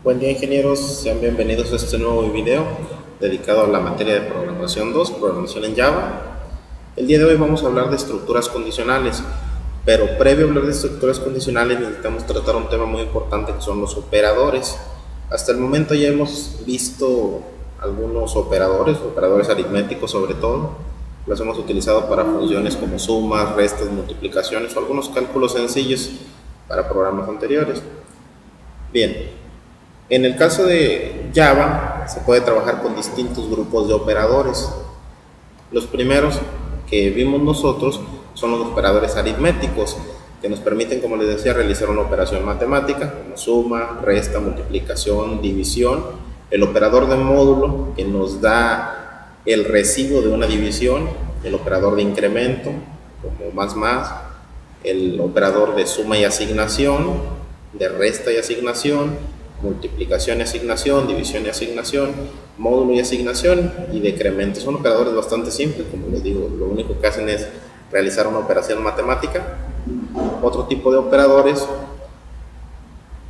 Buen día, ingenieros, sean bienvenidos a este nuevo video dedicado a la materia de programación 2, programación en Java. El día de hoy vamos a hablar de estructuras condicionales, pero previo a hablar de estructuras condicionales necesitamos tratar un tema muy importante que son los operadores. Hasta el momento ya hemos visto algunos operadores aritméticos sobre todo. Los hemos utilizado para funciones como sumas, restas, multiplicaciones o algunos cálculos sencillos para programas anteriores. Bien, en el caso de Java, se puede trabajar con distintos grupos de operadores. Los primeros que vimos nosotros son los operadores aritméticos, que nos permiten, como les decía, realizar una operación matemática, como suma, resta, multiplicación, división. El operador de módulo, que nos da el residuo de una división. El operador de incremento, como más. El operador de suma y asignación, de resta y asignación, multiplicación y asignación, división y asignación, módulo y asignación y decremento. Son operadores bastante simples, como les digo, lo único que hacen es realizar una operación matemática. Otro tipo de operadores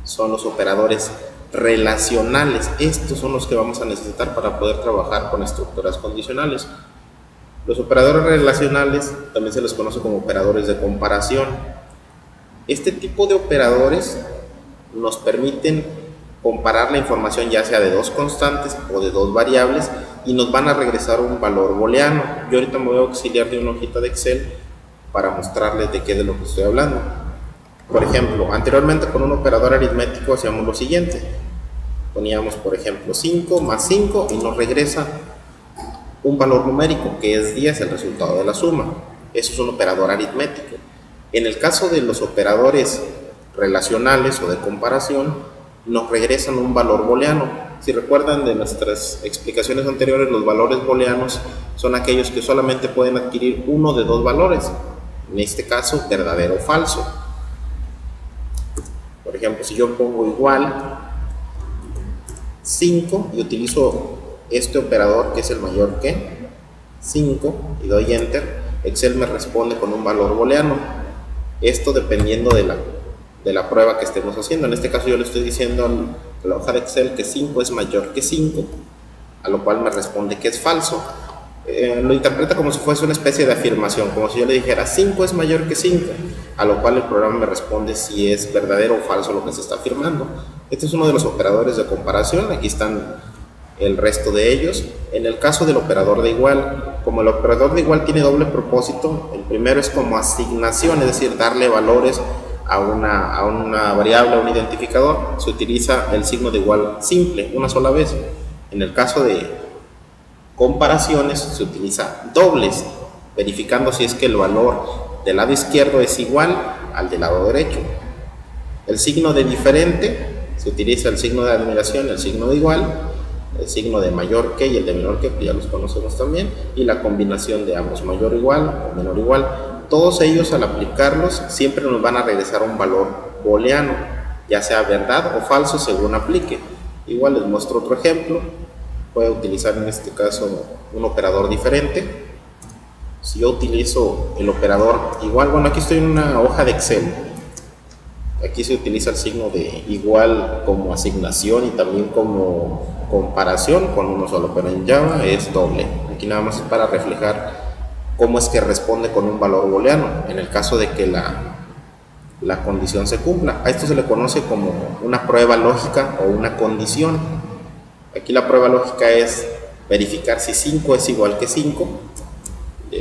son los operadores relacionales. Estos son los que vamos a necesitar para poder trabajar con estructuras condicionales. Los operadores relacionales también se les conoce como operadores de comparación. Este tipo de operadores nos permiten comparar la información ya sea de dos constantes o de dos variables y nos van a regresar un valor booleano. Yo ahorita me voy a auxiliar de una hojita de Excel para mostrarles de qué de lo que estoy hablando. Por ejemplo, anteriormente con un operador aritmético hacíamos lo siguiente. Poníamos, por ejemplo, 5 más 5 y nos regresa un valor numérico que es 10, el resultado de la suma. Eso es un operador aritmético. En el caso de los operadores relacionales o de comparación, nos regresan un valor booleano. Si recuerdan de nuestras explicaciones anteriores, los valores booleanos son aquellos que solamente pueden adquirir uno de dos valores, en este caso verdadero o falso. Por ejemplo, si yo pongo igual 5 y utilizo este operador que es el mayor que 5 y doy enter, Excel me responde con un valor booleano. Esto dependiendo de la prueba que estemos haciendo. En este caso yo le estoy diciendo a la hoja de Excel que 5 es mayor que 5, a lo cual me responde que es falso. Lo interpreta como si fuese una especie de afirmación, como si yo le dijera 5 es mayor que 5, a lo cual el programa me responde si es verdadero o falso lo que se está afirmando. Este es uno de los operadores de comparación. Aquí están el resto de ellos. En el caso del operador de igual, como el operador de igual tiene doble propósito, el primero es como asignación, es decir, darle valores a una variable, a un identificador. Se utiliza el signo de igual simple, una sola vez. En el caso de comparaciones se utiliza dobles, verificando si es que el valor del lado izquierdo es igual al del lado derecho. El signo de diferente, se utiliza el signo de admiración, el signo de igual, el signo de mayor que y el de menor que ya los conocemos también, y la combinación de ambos, mayor igual o menor igual. Todos ellos, al aplicarlos, siempre nos van a regresar un valor booleano, ya sea verdad o falso según aplique. Igual les muestro otro ejemplo. Voy a utilizar en este caso un operador diferente. Si yo utilizo el operador igual, bueno, aquí estoy en una hoja de Excel. Aquí se utiliza el signo de igual como asignación y también como comparación con uno solo, pero en Java es doble. Aquí nada más es para reflejar cómo es que responde con un valor booleano en el caso de que la condición se cumpla. A esto se le conoce como una prueba lógica o una condición. Aquí la prueba lógica es verificar si 5 es igual que 5,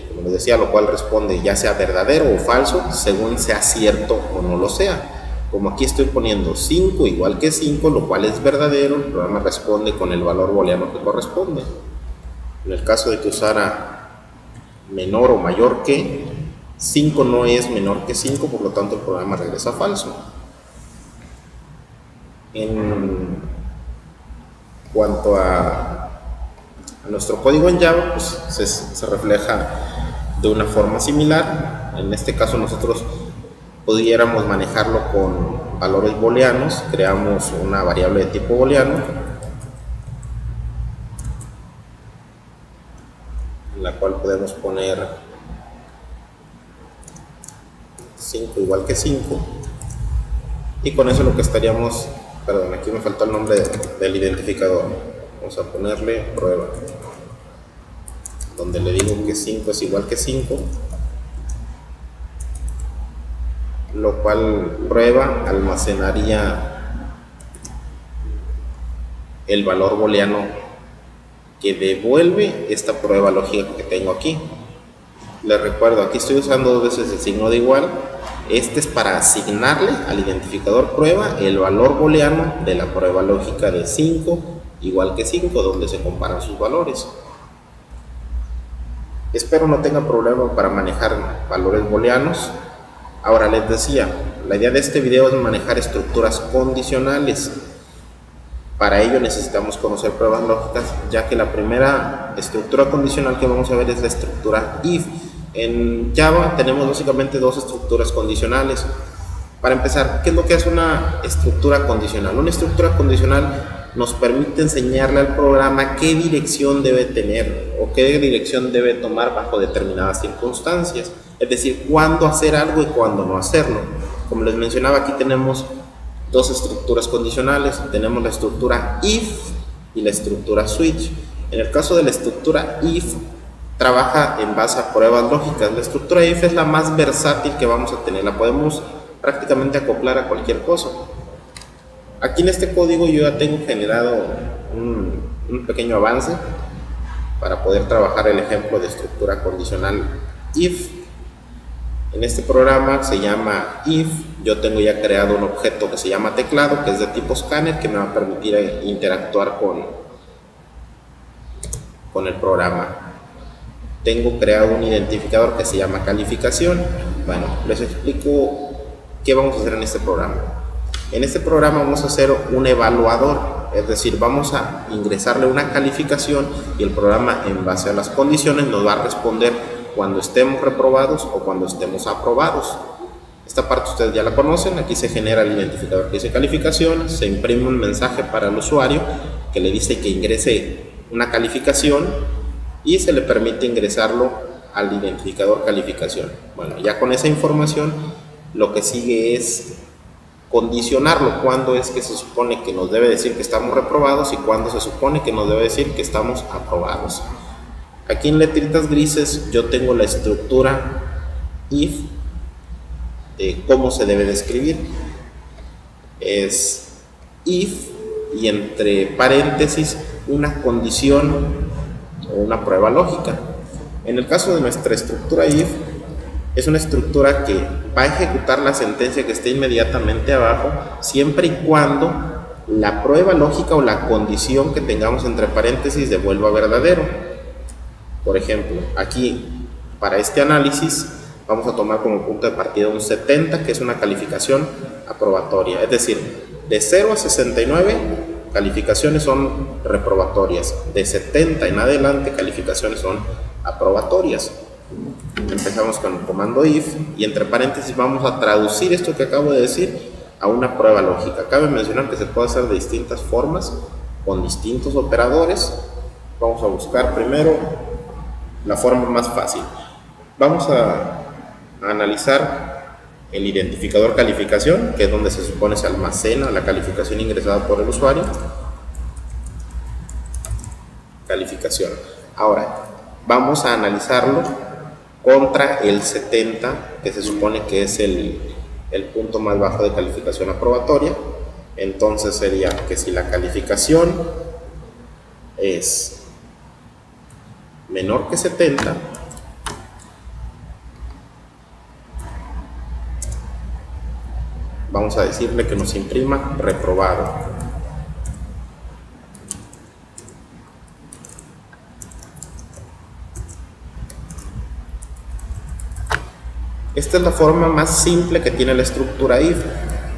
como les decía, lo cual responde ya sea verdadero o falso según sea cierto o no lo sea. Como aquí estoy poniendo 5 igual que 5, lo cual es verdadero, el programa responde con el valor booleano que corresponde. En el caso de que usara menor o mayor que, 5 no es menor que 5, por lo tanto el programa regresa falso. En cuanto a nuestro código en Java, pues se refleja de una forma similar. En este caso nosotros pudiéramos manejarlo con valores booleanos. Creamos una variable de tipo booleano, en la cual podemos poner 5 igual que 5, y con eso lo que estaríamos perdón, aquí me faltó el nombre del identificador. Vamos a ponerle prueba, donde le digo que 5 es igual que 5, lo cual prueba almacenaría el valor booleano que devuelve esta prueba lógica que tengo aquí. Les recuerdo, aquí estoy usando dos veces el signo de igual. Este es para asignarle al identificador prueba el valor booleano de la prueba lógica de 5 igual que 5, donde se comparan sus valores. Espero no tenga problema para manejar valores booleanos. Ahora les decía, la idea de este video es manejar estructuras condicionales. Para ello necesitamos conocer pruebas lógicas, ya que la primera estructura condicional que vamos a ver es la estructura if. En Java tenemos básicamente dos estructuras condicionales. Para empezar, ¿qué es lo que hace una estructura condicional? Una estructura condicional nos permite enseñarle al programa qué dirección debe tener o qué dirección debe tomar bajo determinadas circunstancias. Es decir, cuándo hacer algo y cuándo no hacerlo. Como les mencionaba, aquí tenemos dos estructuras condicionales. Tenemos la estructura if y la estructura switch. En el caso de la estructura if, trabaja en base a pruebas lógicas. La estructura if es la más versátil que vamos a tener. La podemos prácticamente acoplar a cualquier cosa. Aquí en este código yo ya tengo generado un pequeño avance para poder trabajar el ejemplo de estructura condicional if. En este programa se llama if. Yo tengo ya creado un objeto que se llama teclado, que es de tipo scanner, que me va a permitir interactuar con el programa. Tengo creado un identificador que se llama calificación. Bueno, les explico qué vamos a hacer en este programa. En este programa vamos a hacer un evaluador, es decir, vamos a ingresarle una calificación y el programa, en base a las condiciones, nos va a responder cuando estemos reprobados o cuando estemos aprobados. Esta parte ustedes ya la conocen. Aquí se genera el identificador que dice calificación, se imprime un mensaje para el usuario que le dice que ingrese una calificación y se le permite ingresarlo al identificador calificación. Bueno, ya con esa información lo que sigue es condicionarlo, cuándo es que se supone que nos debe decir que estamos reprobados y cuándo se supone que nos debe decir que estamos aprobados. Aquí en letritas grises yo tengo la estructura if de cómo se debe de escribir. Es if y entre paréntesis una condición o una prueba lógica. En el caso de nuestra estructura if, es una estructura que va a ejecutar la sentencia que esté inmediatamente abajo, siempre y cuando la prueba lógica o la condición que tengamos entre paréntesis devuelva verdadero. Por ejemplo, aquí para este análisis vamos a tomar como punto de partida un 70, que es una calificación aprobatoria. Es decir, de 0 a 69 calificaciones son reprobatorias, de 70 en adelante calificaciones son aprobatorias. Empezamos con el comando if y entre paréntesis vamos a traducir esto que acabo de decir a una prueba lógica. Cabe mencionar que se puede hacer de distintas formas con distintos operadores. Vamos a buscar primero la forma más fácil. Vamos a analizar el identificador calificación, que es donde se supone se almacena la calificación ingresada por el usuario. Calificación. Ahora vamos a analizarlo contra el 70, que se supone que es el punto más bajo de calificación aprobatoria. Entonces sería que si la calificación es menor que 70, vamos a decirle que nos imprima reprobado. Esta es la forma más simple que tiene la estructura if.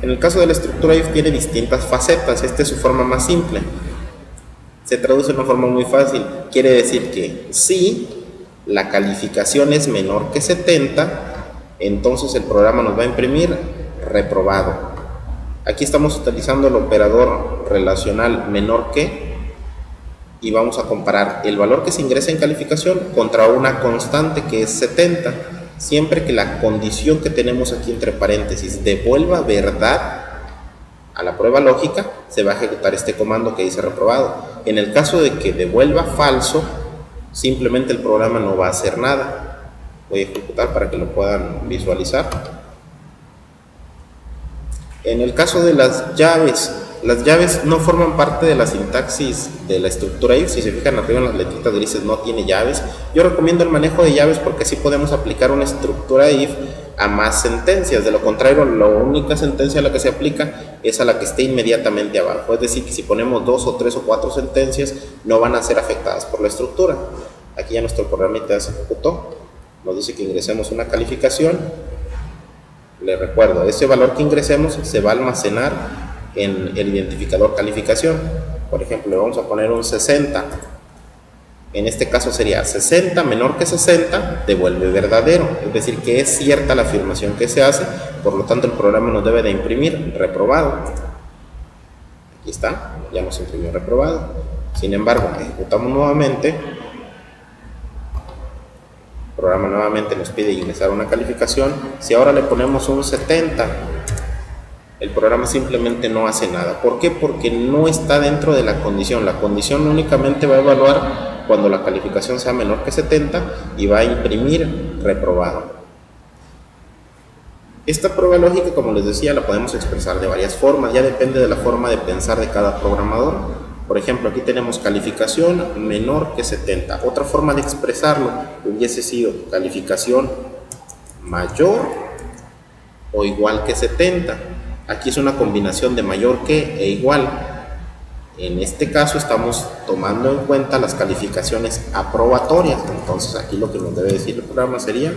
En el caso de la estructura if tiene distintas facetas. Esta es su forma más simple. Se traduce de una forma muy fácil. Quiere decir que si la calificación es menor que 70, entonces el programa nos va a imprimir reprobado. Aquí estamos utilizando el operador relacional menor que y vamos a comparar el valor que se ingresa en calificación contra una constante que es 70. Siempre que la condición que tenemos aquí entre paréntesis devuelva verdad, a la prueba lógica, se va a ejecutar este comando que dice reprobado. En el caso de que devuelva falso, simplemente el programa no va a hacer nada. Voy a ejecutar para que lo puedan visualizar. En el caso de las llaves no forman parte de la sintaxis de la estructura if. Si se fijan arriba en las letritas grises no tiene llaves. Yo recomiendo el manejo de llaves porque así podemos aplicar una estructura if a más sentencias. De lo contrario, la única sentencia a la que se aplica es a la que esté inmediatamente abajo. Es decir, que si ponemos 2 o 3 o 4 sentencias no van a ser afectadas por la estructura. Aquí ya nuestro programita ya se ejecutó. Nos dice que ingresemos una calificación. Les recuerdo, ese valor que ingresemos se va a almacenar en el identificador calificación. Por ejemplo, le vamos a poner un 60. En este caso sería 60 menor que 60, devuelve verdadero. Es decir, que es cierta la afirmación que se hace, por lo tanto el programa nos debe de imprimir reprobado. Aquí está, ya nos imprimió reprobado. Sin embargo, ejecutamos nuevamente. El programa nuevamente nos pide ingresar una calificación. Si ahora le ponemos un 70, el programa simplemente no hace nada. ¿Por qué? Porque no está dentro de la condición. La condición únicamente va a evaluar cuando la calificación sea menor que 70 y va a imprimir reprobado. Esta prueba lógica, como les decía, la podemos expresar de varias formas. Ya depende de la forma de pensar de cada programador. Por ejemplo, aquí tenemos calificación menor que 70. Otra forma de expresarlo hubiese sido calificación mayor o igual que 70. Aquí es una combinación de mayor que e igual. En este caso estamos tomando en cuenta las calificaciones aprobatorias. Entonces aquí lo que nos debe decir el programa sería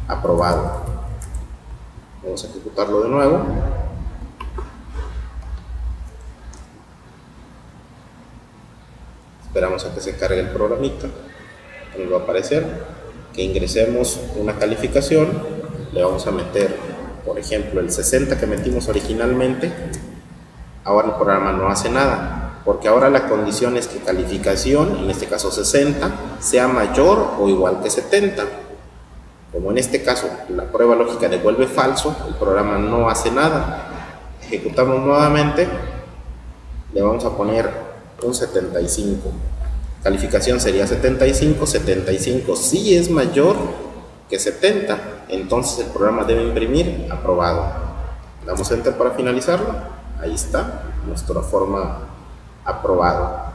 aprobado. Vamos a ejecutarlo de nuevo. Esperamos a que se cargue el programita. Nos va a aparecer que ingresemos una calificación. Le vamos a meter, por ejemplo, el 60 que metimos originalmente. Ahora el programa no hace nada, porque ahora la condición es que calificación, en este caso 60, sea mayor o igual que 70. Como en este caso la prueba lógica devuelve falso, el programa no hace nada. Ejecutamos nuevamente. Le vamos a poner un 75. Calificación sería 75. 75 sí es mayor que 70, entonces el programa debe imprimir aprobado. Damos enter para finalizarlo. Ahí está nuestra forma aprobado.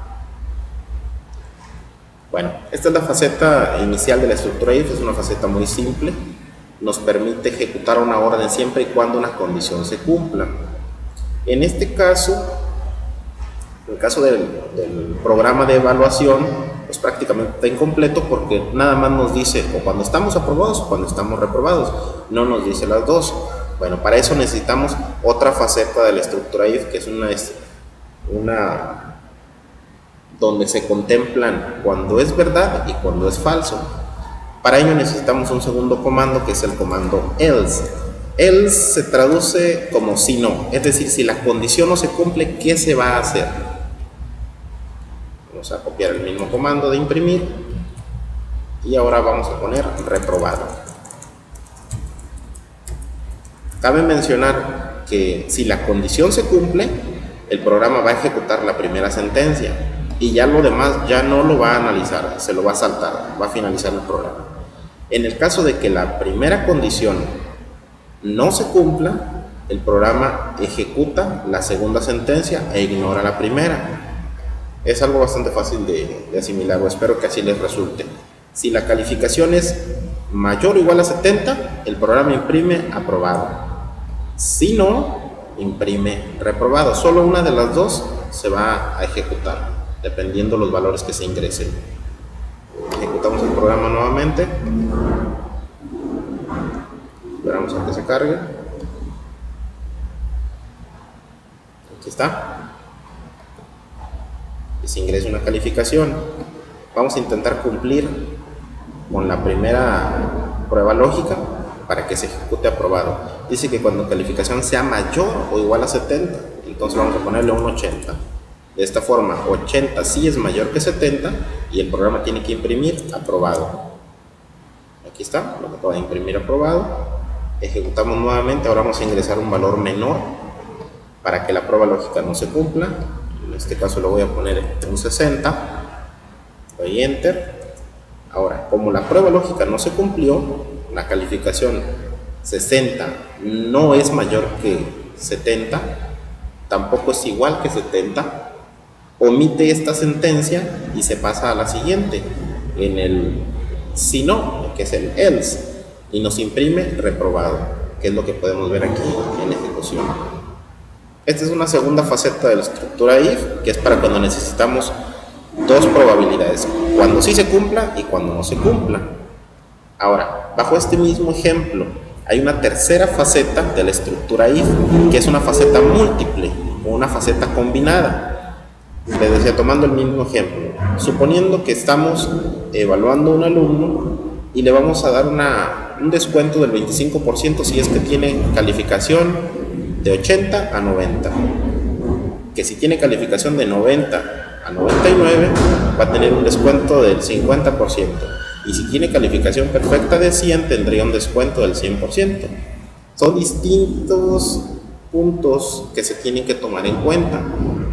Bueno, esta es la faceta inicial de la estructura if. Es una faceta muy simple, nos permite ejecutar una orden siempre y cuando una condición se cumpla. En este caso, en el caso del programa de evaluación, pues prácticamente está incompleto porque nada más nos dice o cuando estamos aprobados o cuando estamos reprobados, no nos dice las dos. Bueno, para eso necesitamos otra faceta de la estructura if, que es una donde se contemplan cuando es verdad y cuando es falso. Para ello necesitamos un segundo comando, que es el comando else. Else se traduce como si no, es decir, si la condición no se cumple, ¿qué se va a hacer? Vamos a copiar el mismo comando de imprimir y ahora vamos a poner reprobado. Cabe mencionar que si la condición se cumple, el programa va a ejecutar la primera sentencia y ya lo demás ya no lo va a analizar, se lo va a saltar, va a finalizar el programa. En el caso de que la primera condición no se cumpla, el programa ejecuta la segunda sentencia e ignora la primera. Es algo bastante fácil de asimilar, o espero que así les resulte. Si la calificación es mayor o igual a 70, el programa imprime aprobado. Si no, imprime reprobado. Solo una de las dos se va a ejecutar, dependiendo los valores que se ingresen. Ejecutamos el programa nuevamente. Esperamos a que se cargue. Aquí está. Y se ingresa una calificación. Vamos a intentar cumplir con la primera prueba lógica para que se ejecute aprobado. Dice que cuando calificación sea mayor o igual a 70, entonces vamos a ponerle un 80. De esta forma, 80 sí es mayor que 70 y el programa tiene que imprimir aprobado. Aquí está, lo que acaba de imprimir aprobado. Ejecutamos nuevamente, ahora vamos a ingresar un valor menor Para que la prueba lógica no se cumpla, en este caso lo voy a poner en un 60, doy enter. Ahora, como la prueba lógica no se cumplió, la calificación 60 no es mayor que 70, tampoco es igual que 70, omite esta sentencia y se pasa a la siguiente, en el si no, que es el else, y nos imprime reprobado, que es lo que podemos ver aquí en ejecución. Esta es una segunda faceta de la estructura if, que es para cuando necesitamos dos probabilidades, cuando sí se cumpla y cuando no se cumpla. Ahora, bajo este mismo ejemplo, hay una tercera faceta de la estructura if, que es una faceta múltiple o una faceta combinada. Les decía, tomando el mismo ejemplo, suponiendo que estamos evaluando a un alumno y le vamos a dar un descuento del 25% si es que tiene calificación de 80 a 90, que si tiene calificación de 90 a 99 va a tener un descuento del 50%, y si tiene calificación perfecta de 100 tendría un descuento del 100%. Son distintos puntos que se tienen que tomar en cuenta.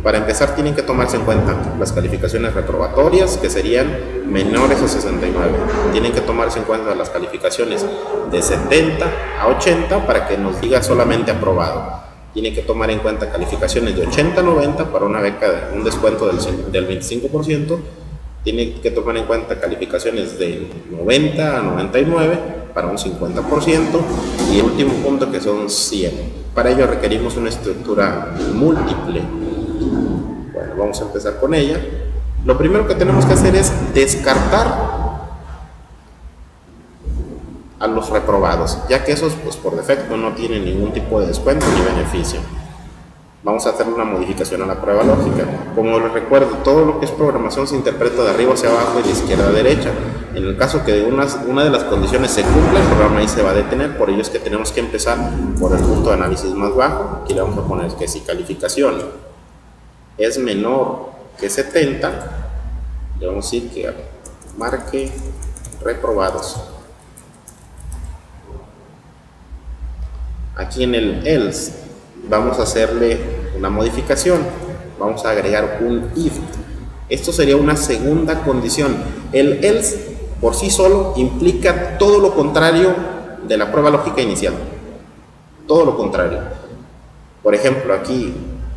Para empezar, tienen que tomarse en cuenta las calificaciones reprobatorias, que serían menores a 69. Tienen que tomarse en cuenta las calificaciones de 70 a 80 para que nos diga solamente aprobado. Tienen que tomar en cuenta calificaciones de 80 a 90 para una beca de un descuento del 25%. Tienen que tomar en cuenta calificaciones de 90 a 99 para un 50%. Y el último punto, que son 100. Para ello requerimos una estructura múltiple. Bueno, vamos a empezar con ella. Lo primero que tenemos que hacer es descartar a los reprobados, ya que esos pues por defecto no tienen ningún tipo de descuento ni beneficio. Vamos a hacer una modificación a la prueba lógica. Como les recuerdo, todo lo que es programación se interpreta de arriba hacia abajo y de izquierda a derecha. En el caso que una de las condiciones se cumpla, el programa ahí se va a detener. Por ello es que tenemos que empezar por el punto de análisis más bajo. Aquí le vamos a poner que si calificación es menor que 70, le vamos a decir que marque reprobados. Aquí en el else vamos a hacerle una modificación, vamos a agregar un if. Esto sería una segunda condición. El else por sí solo implica todo lo contrario de la prueba lógica inicial, todo lo contrario. Por ejemplo, aquí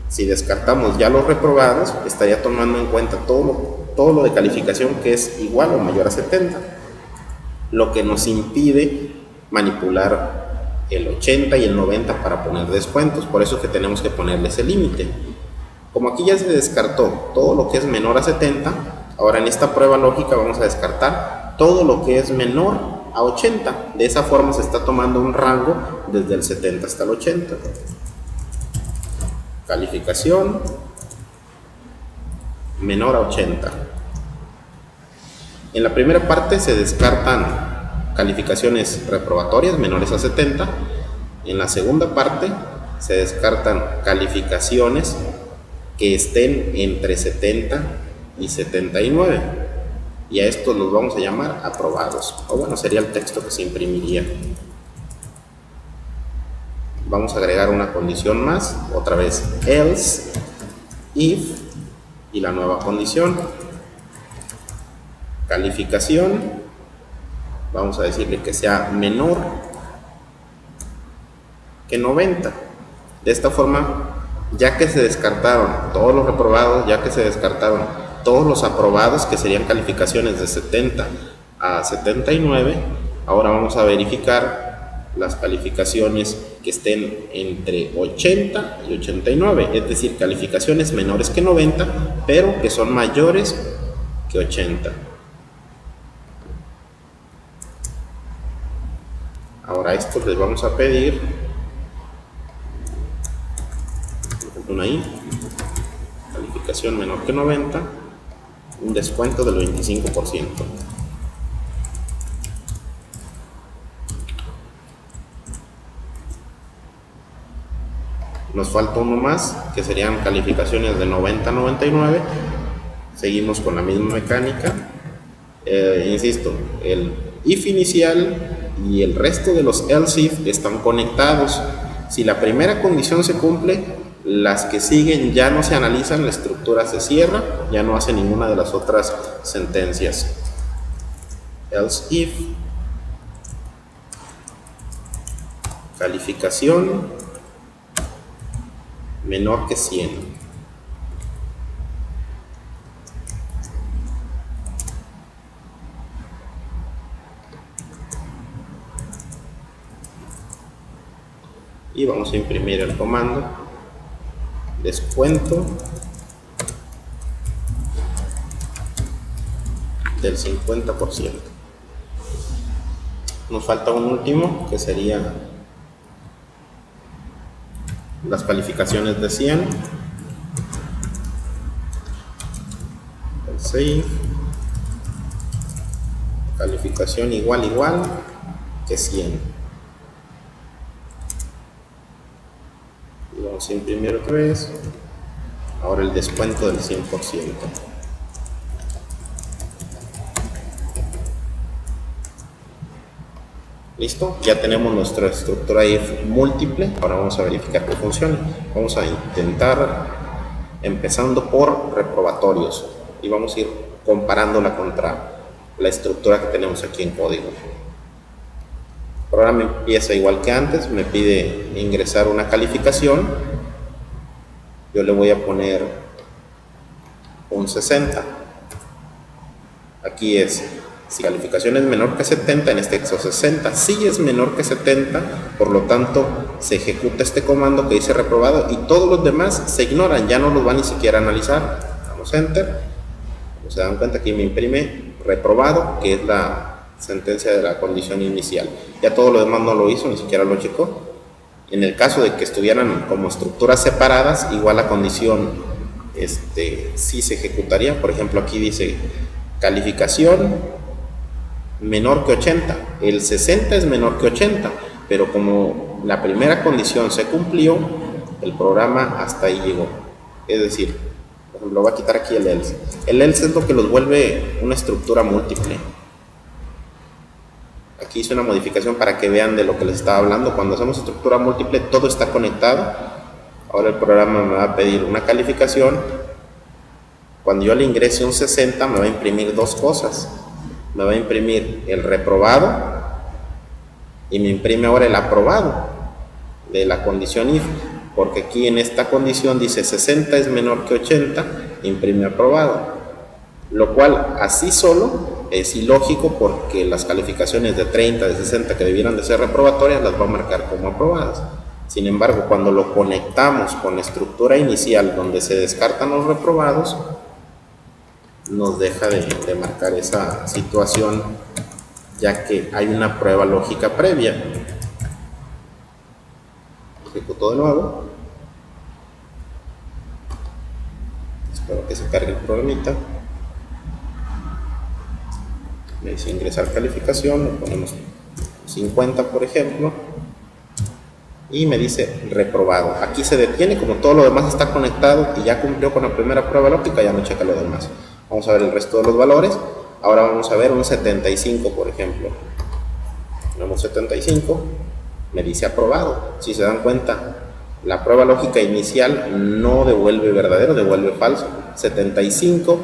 si descartamos ya los reprobados, estaría tomando en cuenta todo lo de calificación que es igual o mayor a 70, lo que nos impide manipular el 80 y el 90 para poner descuentos. Por eso es que tenemos que ponerle ese límite. Como aquí ya se descartó todo lo que es menor a 70, ahora en esta prueba lógica vamos a descartar todo lo que es menor a 80. De esa forma se está tomando un rango desde el 70 hasta el 80. Calificación menor a 80. En la primera parte se descartan calificaciones reprobatorias menores a 70. En la segunda parte se descartan calificaciones que estén entre 70 y 79, y a estos los vamos a llamar aprobados, o bueno, sería el texto que se imprimiría. Vamos a agregar una condición más, otra vez else, if, y la nueva condición, calificación, vamos a decirle que sea menor que 90. De esta forma, ya que se descartaron todos los reprobados, ya que se descartaron todos los aprobados, que serían calificaciones de 70 a 79, ahora vamos a verificar las calificaciones que estén entre 80 y 89, es decir, calificaciones menores que 90, pero que son mayores que 80. Ahora a estos les vamos a pedir ahí, calificación menor que 90, un descuento del 25%. Nos falta uno más, que serían calificaciones de 90 a 99. Seguimos con la misma mecánica. Insisto, el if inicial y el resto de los else if están conectados. Si la primera condición se cumple, Las que siguen ya no se analizan, la estructura se cierra, ya no hace ninguna de las otras sentencias. Else if, calificación menor que 100. Y vamos a imprimir el comando descuento del 50%. Nos falta un último, que sería las calificaciones de 100. El save, calificación igual que 100. Y vamos a imprimir otra vez. Ahora el descuento del 100%. Listo, ya tenemos nuestra estructura if múltiple. Ahora vamos a verificar que funcione. Vamos a intentar empezando por reprobatorios y vamos a ir comparándola contra la estructura que tenemos aquí en código. El programa empieza igual que antes, me pide ingresar una calificación. Yo le voy a poner un 60. Aquí es, si calificación es menor que 70, en este caso 60, si es menor que 70, por lo tanto se ejecuta este comando que dice reprobado y todos los demás se ignoran, ya no los va ni siquiera a analizar. Damos enter, como se dan cuenta aquí me imprime reprobado, que es la sentencia de la condición inicial. Ya todo lo demás no lo hizo, ni siquiera lo checó. En el caso de que estuvieran como estructuras separadas, igual la condición sí se ejecutaría. Por ejemplo, aquí dice calificación menor que 80. El 60 es menor que 80, pero como la primera condición se cumplió, el programa hasta ahí llegó. Es decir, por ejemplo, voy a quitar aquí el else. El else es lo que los vuelve una estructura múltiple. Aquí hice una modificación para que vean de lo que les estaba hablando. Cuando hacemos estructura múltiple, todo está conectado. Ahora el programa me va a pedir una calificación. Cuando yo le ingrese un 60, me va a imprimir dos cosas. Me va a imprimir el reprobado y me imprime ahora el aprobado de la condición if, porque aquí en esta condición dice 60 es menor que 80, imprime aprobado, lo cual así solo es ilógico, porque las calificaciones de 30, de 60 que debieran de ser reprobatorias las va a marcar como aprobadas. Sin embargo, cuando lo conectamos con la estructura inicial donde se descartan los reprobados, nos deja de marcar esa situación, ya que hay una prueba lógica previa. Ejecuto de nuevo. Espero que se cargue el programita. Me dice ingresar calificación, le ponemos 50 por ejemplo, y me dice reprobado. Aquí se detiene, como todo lo demás está conectado y ya cumplió con la primera prueba lógica, ya no checa lo demás. Vamos a ver el resto de los valores. Ahora vamos a ver un 75 por ejemplo. Ponemos 75, me dice aprobado. Si se dan cuenta, la prueba lógica inicial no devuelve verdadero, devuelve falso. 75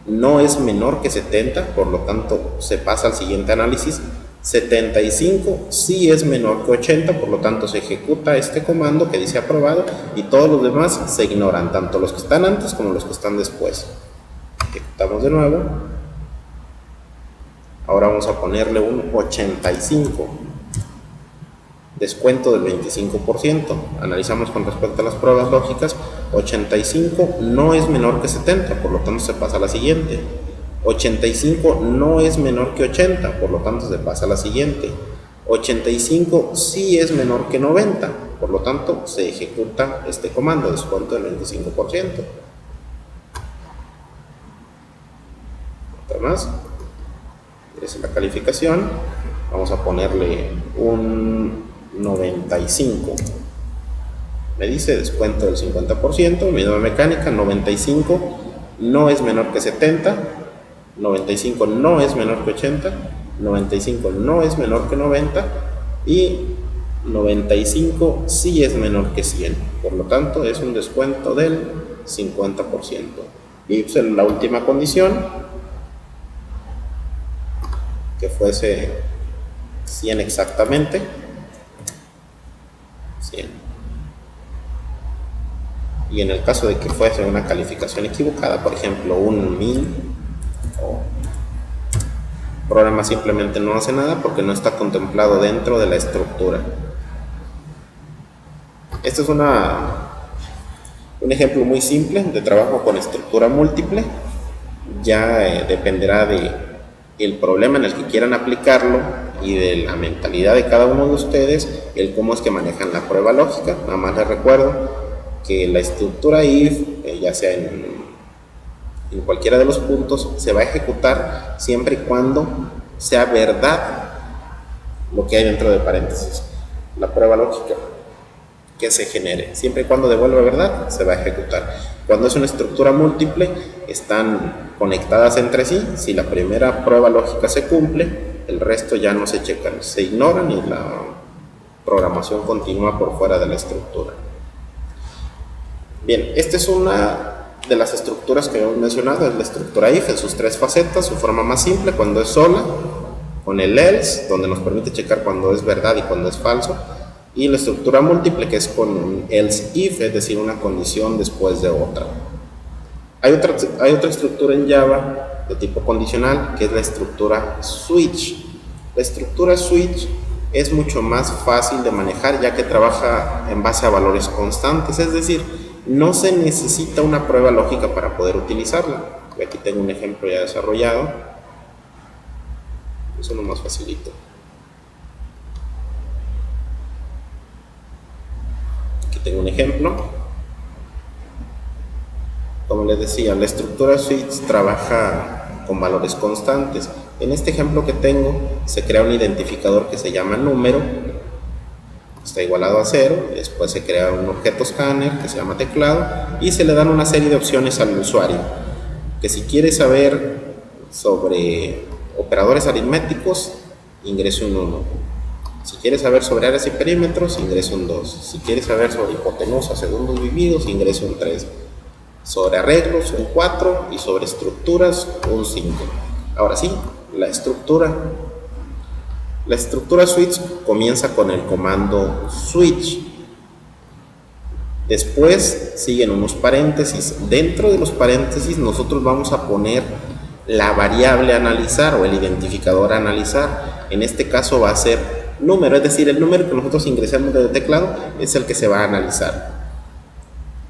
no es menor que 70, por lo tanto se pasa al siguiente análisis. 75 sí es menor que 80, por lo tanto se ejecuta este comando que dice aprobado y todos los demás se ignoran, tanto los que están antes como los que están después. Ejecutamos de nuevo. Ahora vamos a ponerle un 85, descuento del 25%. Analizamos con respecto a las pruebas lógicas. 85 no es menor que 70, por lo tanto se pasa a la siguiente. 85 no es menor que 80, por lo tanto se pasa a la siguiente. 85 sí es menor que 90, por lo tanto se ejecuta este comando, descuento del 25%. Otra más. Esa es la calificación. Vamos a ponerle un 95. Me dice descuento del 50%. Misma mecánica. 95 no es menor que 70. 95 no es menor que 80. 95 no es menor que 90. Y 95 sí es menor que 100, por lo tanto es un descuento del 50%. Y pues la última condición, que fuese 100 exactamente, 100. Y en el caso de que fuese una calificación equivocada, por ejemplo un 1000, el programa simplemente no hace nada porque no está contemplado dentro de la estructura. Este es un ejemplo muy simple de trabajo con estructura múltiple. Ya dependerá del problema en el que quieran aplicarlo y de la mentalidad de cada uno de ustedes, el cómo es que manejan la prueba lógica. Nada más les recuerdo que la estructura if, ya sea en cualquiera de los puntos, se va a ejecutar siempre y cuando sea verdad lo que hay dentro de paréntesis. La prueba lógica que se genere, siempre y cuando devuelva verdad, se va a ejecutar. Cuando es una estructura múltiple, están conectadas entre sí. Si la primera prueba lógica se cumple, el resto ya no se checan, se ignoran y la programación continúa por fuera de la estructura. Bien, esta es una de las estructuras que hemos mencionado, es la estructura if en sus tres facetas. Su forma más simple, cuando es sola, con el else, donde nos permite checar cuando es verdad y cuando es falso, y la estructura múltiple, que es con else if, es decir, una condición después de otra. Hay otra estructura en Java de tipo condicional, que es la estructura switch. La estructura switch es mucho más fácil de manejar, ya que trabaja en base a valores constantes, es decir, no se necesita una prueba lógica para poder utilizarla. Aquí tengo un ejemplo ya desarrollado, eso no más facilito. Aquí tengo un ejemplo. Como les decía, la estructura switch trabaja con valores constantes. En este ejemplo que tengo, se crea un identificador que se llama número, está igualado a 0, después se crea un objeto escáner que se llama teclado y se le dan una serie de opciones al usuario, que si quiere saber sobre operadores aritméticos, ingrese un 1. Si quiere saber sobre áreas y perímetros, ingrese un 2. Si quiere saber sobre hipotenusa, segundos vividos, ingrese un 3. Sobre arreglos, un 4, y sobre estructuras, un 5. Ahora sí, la estructura switch comienza con el comando switch. Después siguen unos paréntesis. Dentro de los paréntesis nosotros vamos a poner la variable a analizar o el identificador a analizar. En este caso va a ser número, es decir, el número que nosotros ingresamos del teclado es el que se va a analizar.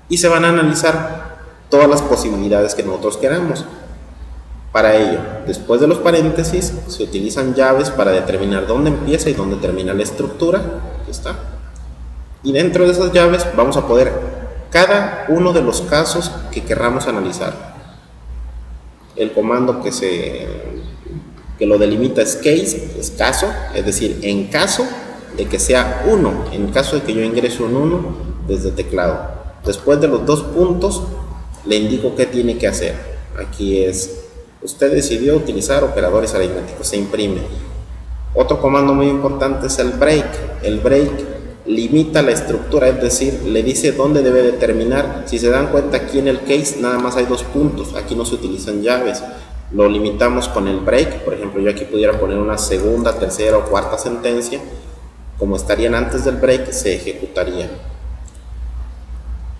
Y se van a analizar todas las posibilidades que nosotros queramos. Para ello, después de los paréntesis, se utilizan llaves para determinar dónde empieza y dónde termina la estructura. Aquí está. Y dentro de esas llaves vamos a poder cada uno de los casos que querramos analizar. El comando que lo delimita es case, es caso, es decir, en caso de que sea 1, en caso de que yo ingrese un 1 desde teclado. Después de los dos puntos, le indico qué tiene que hacer. Aquí es, usted decidió utilizar operadores aritméticos, se imprime. Otro comando muy importante es el break. El break limita la estructura, es decir, le dice dónde debe de terminar. Si se dan cuenta, aquí en el case nada más hay dos puntos, aquí no se utilizan llaves. Lo limitamos con el break. Por ejemplo, yo aquí pudiera poner una segunda, tercera o cuarta sentencia. Como estarían antes del break, se ejecutaría.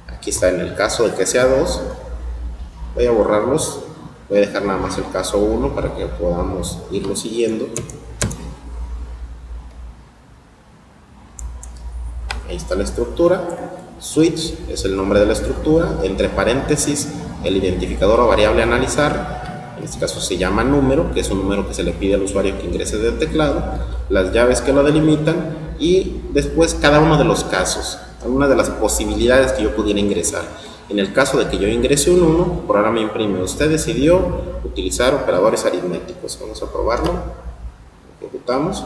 Aquí está en el caso de que sea 2. Voy a borrarlos. Voy a dejar nada más el caso 1 para que podamos irlo siguiendo. Ahí está la estructura. Switch es el nombre de la estructura. Entre paréntesis, el identificador o variable a analizar. En este caso se llama número, que es un número que se le pide al usuario que ingrese del teclado. Las llaves que lo delimitan. Y después cada uno de los casos. Algunas de las posibilidades que yo pudiera ingresar. En el caso de que yo ingrese un 1, por ahora me imprime, usted decidió utilizar operadores aritméticos. Vamos a probarlo. Ejecutamos.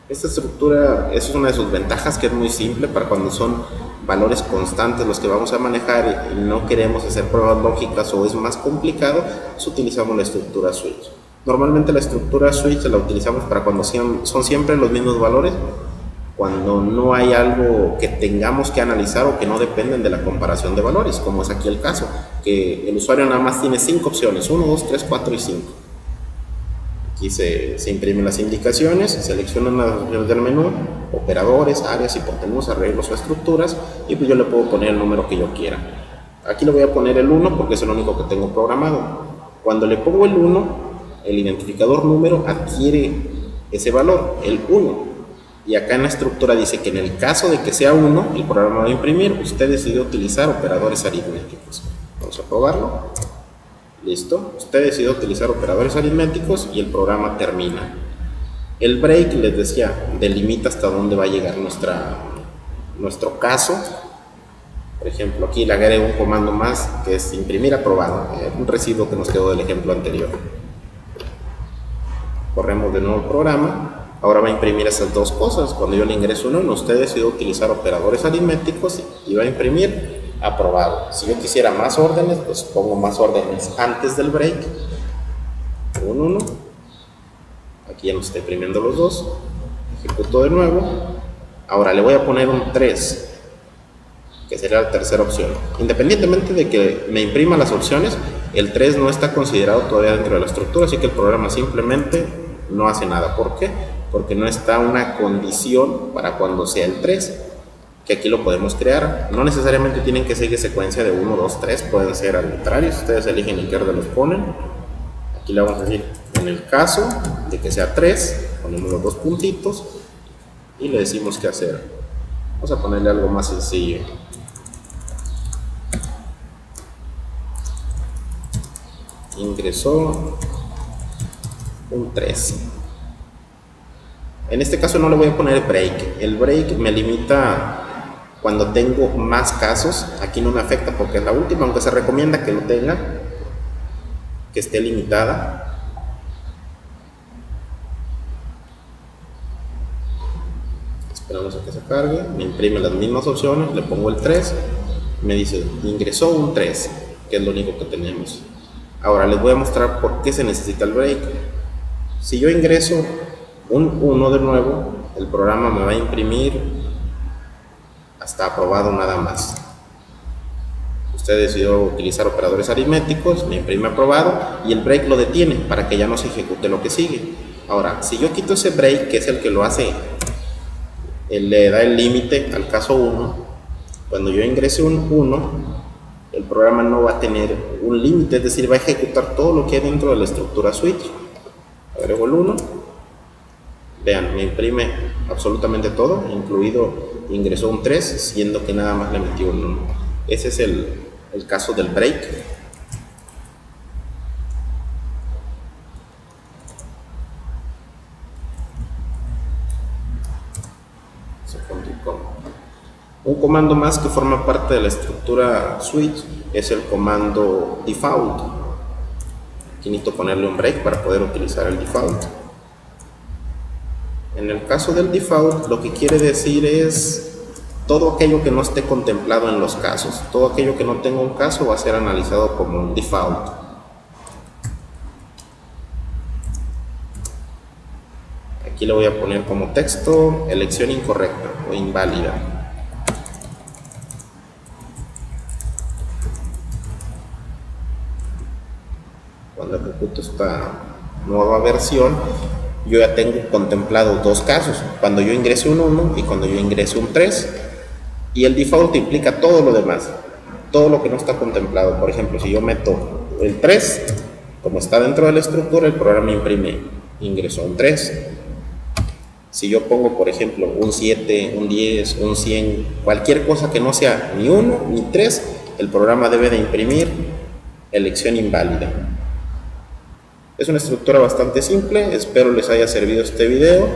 Esta estructura, esa es una de sus ventajas, que es muy simple para cuando son valores constantes los que vamos a manejar y no queremos hacer pruebas lógicas o es más complicado, pues utilizamos la estructura switch. Normalmente la estructura switch la utilizamos para cuando son siempre los mismos valores, cuando no hay algo que tengamos que analizar o que no dependen de la comparación de valores, como es aquí el caso, que el usuario nada más tiene 5 opciones, 1, 2, 3, 4 y 5. Aquí se imprimen las indicaciones, seleccionan las opciones del menú, operadores, áreas, hipotenusa, arreglos o estructuras, y pues yo le puedo poner el número que yo quiera. Aquí le voy a poner el 1 porque es el único que tengo programado. Cuando le pongo el 1, el identificador número adquiere ese valor, el 1. Y acá en la estructura dice que en el caso de que sea 1, el programa va a imprimir. Usted decidió utilizar operadores aritméticos. Vamos a probarlo. Listo. Usted decidió utilizar operadores aritméticos y el programa termina. El break, les decía, delimita hasta dónde va a llegar nuestro caso. Por ejemplo, aquí le agregué un comando más que es imprimir aprobado. Un residuo que nos quedó del ejemplo anterior. Corremos de nuevo el programa. Ahora va a imprimir esas dos cosas. Cuando yo le ingreso un 1, usted decidió utilizar operadores aritméticos y va a imprimir aprobado. Si yo quisiera más órdenes, pues pongo más órdenes antes del break. Un 1. Aquí ya nos está imprimiendo los dos. Ejecuto de nuevo. Ahora le voy a poner un 3, que sería la tercera opción. Independientemente de que me imprima las opciones, el 3 no está considerado todavía dentro de la estructura, así que el programa simplemente no hace nada. ¿Por qué? Porque no está una condición para cuando sea el 3, que aquí lo podemos crear. No necesariamente tienen que seguir secuencia de 1, 2, 3, pueden ser arbitrarios, ustedes eligen en qué orden los ponen. Aquí le vamos a decir, en el caso de que sea 3, ponemos los dos puntitos y le decimos qué hacer. Vamos a ponerle algo más sencillo. Ingresó un 3. En este caso no le voy a poner break. El break me limita cuando tengo más casos. Aquí no me afecta porque es la última, aunque se recomienda que lo tenga, que esté limitada. Esperamos a que se cargue. Me imprime las mismas opciones. Le pongo el 3. Me dice ingresó un 3, que es lo único que tenemos. Ahora les voy a mostrar por qué se necesita el break. Si yo ingreso un 1 de nuevo, el programa me va a imprimir hasta aprobado nada más. Usted decidió utilizar operadores aritméticos, me imprime aprobado y el break lo detiene para que ya no se ejecute lo que sigue. Ahora, si yo quito ese break, que es el que lo hace, le da el límite al caso 1, cuando yo ingrese un 1, el programa no va a tener un límite, es decir, va a ejecutar todo lo que hay dentro de la estructura switch. Agrego el 1. Vean, me imprime absolutamente todo, incluido ingresó un 3, siendo que nada más le metió un 1. Ese es el caso del break. Se complicó. Un comando más que forma parte de la estructura switch es el comando default. Aquí necesito ponerle un break para poder utilizar el default. En el caso del default, lo que quiere decir es todo aquello que no esté contemplado en los casos. Todo aquello que no tenga un caso va a ser analizado como un default. Aquí le voy a poner como texto elección incorrecta o inválida. Cuando ejecuto esta nueva versión, yo ya tengo contemplado dos casos, cuando yo ingreso un 1 y cuando yo ingreso un 3, y el default implica todo lo demás, todo lo que no está contemplado. Por ejemplo, si yo meto el 3, como está dentro de la estructura, el programa imprime ingresó un 3. Si yo pongo, por ejemplo, un 7, un 10, un 100, cualquier cosa que no sea ni 1 ni 3, el programa debe de imprimir elección inválida. Es una estructura bastante simple, espero les haya servido este video.